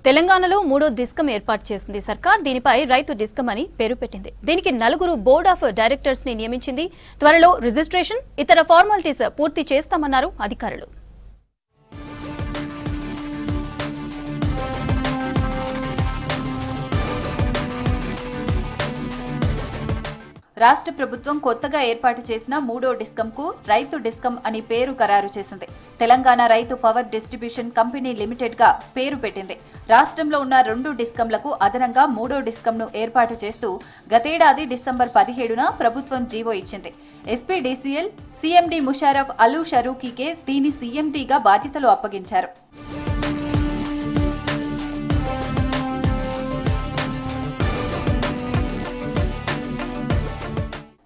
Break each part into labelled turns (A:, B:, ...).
A: తెలంగాణలో మూడో డిస్కమ్ ఏర్పాటు చేసింది సర్కార్. దీనిపై రైతు డిస్కమ్ అని పేరు పెట్టింది. దీనికి 4 బోర్డ్ ఆఫ్ డైరెక్టర్స్ ని నియమించింది. త్వరలో రిజిస్ట్రేషన్, ఇతర ఫార్మాలిటీస్ పూర్తి చేస్తామన్నారు అధికారులు.
B: రాష్ట్ర ప్రభుత్వం కొత్తగా ఏర్పాటు చేసిన మూడో డిస్కంకు రైతు డిస్కమ్ అని పేరు ఖరారు చేసింది. తెలంగాణ రైతు పవర్ డిస్ట్రిబ్యూషన్ కంపెనీ లిమిటెడ్ గా పేరు పెట్టింది. రాష్ట్రంలో ఉన్న 2 డిస్కంలకు అదనంగా మూడో డిస్కంను ఏర్పాటు చేస్తూ గతేడాది డిసెంబర్ 17న ప్రభుత్వం జీవో ఇచ్చింది. ఎస్పీడీసీఎల్ సీఎండీ ముషారఫ్ అలూ షరూకీకే దీని సీఎండీగా బాధ్యతలు అప్పగించారు.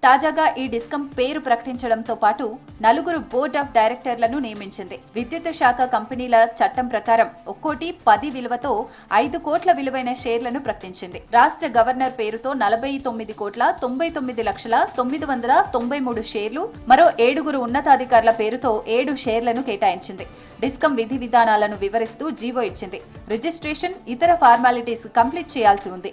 B: తాజాగా ఈ డిస్కమ్ పేరు ప్రకటించడంతో పాటు 4 బోర్డ్ ఆఫ్ డైరెక్టర్లను నియమించింది. విద్యుత్ శాఖ కంపెనీల చట్టం ప్రకారం ఒక్కోటి 10 విలువతో 5 కోట్ల విలువైన షేర్లను ప్రకటించింది. రాష్ట్ర గవర్నర్ పేరుతో 49,99,993 షేర్లు, మరో 7 ఉన్నతాధికారుల పేరుతో 7 షేర్లను కేటాయించింది. డిస్కమ్ విధి విధానాలను వివరిస్తూ జీవో ఇచ్చింది. రిజిస్ట్రేషన్, ఇతర ఫార్మాలిటీస్ కంప్లీట్ చేయాల్సి ఉంది.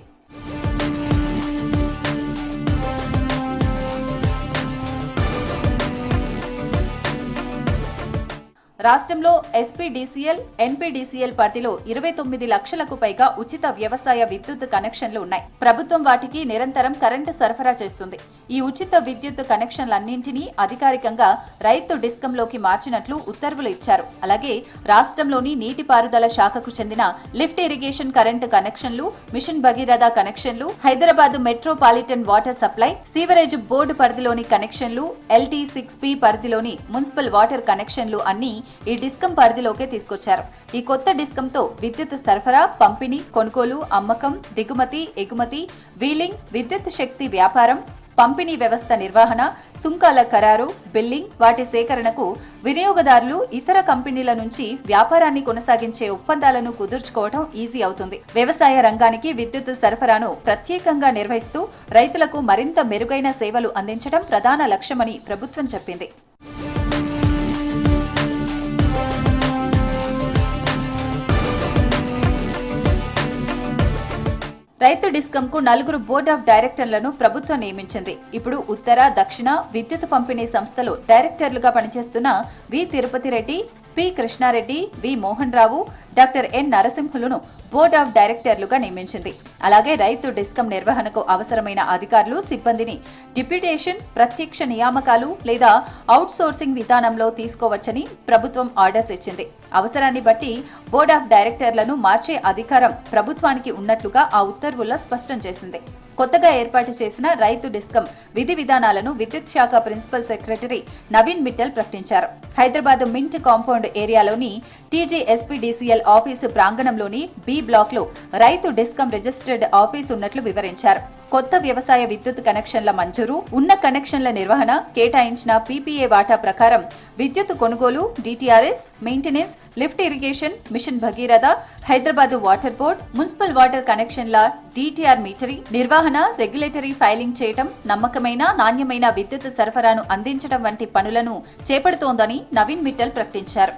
B: రాష్ట్రంలో ఎస్పీడీసీఎల్, ఎన్పీడీసీఎల్ పరిధిలో 29 లక్షలకు పైగా ఉచిత వ్యవసాయ విద్యుత్ కనెక్షన్లు ఉన్నాయి. ప్రభుత్వం వాటికి నిరంతరం కరెంటు సరఫరా చేస్తుంది. ఈ ఉచిత విద్యుత్ కనెక్షన్లన్నింటినీ అధికారికంగా రైతు డిస్కంలోకి మార్చినట్లు ఉత్తర్వులు ఇచ్చారు. అలాగే రాష్ట్రంలోని నీటిపారుదల శాఖకు చెందిన లిఫ్ట్ ఇరిగేషన్ కరెంటు కనెక్షన్లు, మిషన్ భగీరథ కనెక్షన్లు, Hyderabad metropolitan water supply, sewerage board పరిధిలోని కనెక్షన్లు, LT6P పరిధిలోని మున్సిపల్ వాటర్ కనెక్షన్లు అన్ని ఈ డిస్కమ్ పరిధిలోకే తీసుకొచ్చారు. ఈ కొత్త డిస్కంతో విద్యుత్ సరఫరా, పంపిణీ, కొనుగోలు, అమ్మకం, దిగుమతి, ఎగుమతి, వీలింగ్, విద్యుత్ శక్తి వ్యాపారం, పంపిణీ వ్యవస్థ నిర్వహణ, సుంకాల ఖరారు, బిల్లింగ్, వాటి సేకరణకు వినియోగదారులు ఇతర కంపెనీల నుంచి వ్యాపారాన్ని కొనసాగించే ఒప్పందాలను కుదుర్చుకోవడం ఈజీ అవుతుంది. వ్యవసాయ రంగానికి విద్యుత్ సరఫరాను ప్రత్యేకంగా నిర్వహిస్తూ రైతులకు మరింత మెరుగైన సేవలు అందించడం ప్రధాన లక్ష్యమని ప్రభుత్వం చెప్పింది. రైతు డిస్కంకు 4 బోర్డ్ ఆఫ్ డైరెక్టర్లను ప్రభుత్వం నియమించింది. ఇప్పుడు ఉత్తర, దక్షిణ విద్యుత్ పంపిణీ సంస్థలు డైరెక్టర్లుగా పనిచేస్తున్న V Tirupati Reddy, P Krishnareddy, V Mohan Rao, doctor N నరసింహులను బోర్డ్ ఆఫ్ డైరెక్టర్లుగా నియమించింది. అలాగే రైతు డిస్కమ్ నిర్వహణకు అవసరమైన అధికారులు, సిబ్బందిని డిప్యూటేషన్, ప్రత్యక్ష నియామకాలు లేదా అవుట్ సోర్సింగ్ విధానంలో తీసుకోవచ్చని ప్రభుత్వం ఆర్డర్స్ ఇచ్చింది. అవసరాన్ని బట్టి బోర్డ్ ఆఫ్ డైరెక్టర్లను మార్చే అధికారం ప్రభుత్వానికి ఉన్నట్లుగా ఆ ఉత్తర్వుల్లో స్పష్టం చేసింది. కొత్తగా ఏర్పాటు చేసిన రైతు డిస్కమ్ విధి విధానాలను విద్యుత్ శాఖ ప్రిన్సిపల్ సెక్రటరీ నవీన్ మిట్టల్ ప్రకటించారు. హైదరాబాద్ మింట్ కాంపౌండ్ ఏరియాలోని TGSPDCL ఆఫీసు ప్రాంగణంలోని B బ్లాక్ లో రైతు డిస్కమ్ రిజిస్టర్డ్ ఆఫీసు ఉన్నట్లు వివరించారు. కొత్త వ్యవసాయ విద్యుత్ కనెక్షన్ల మంజూరు, ఉన్న కనెక్షన్ల నిర్వహణ, కేటాయించిన PPA వాటా ప్రకారం విద్యుత్ కొనుగోలు, DTRS, maintenance, lift irrigation, mission Bhagiratha, Hyderabad water board, municipal water కనెక్షన్ల DTR మీటరింగ్ నిర్వహణ, రెగ్యులేటరీ ఫైలింగ్ చేయటం, నమ్మకమైన, నాణ్యమైన విద్యుత్ సరఫరాను అందించడం వంటి పనులను చేపడుతోందని నవీన్ మిట్టల్ ప్రకటించారు.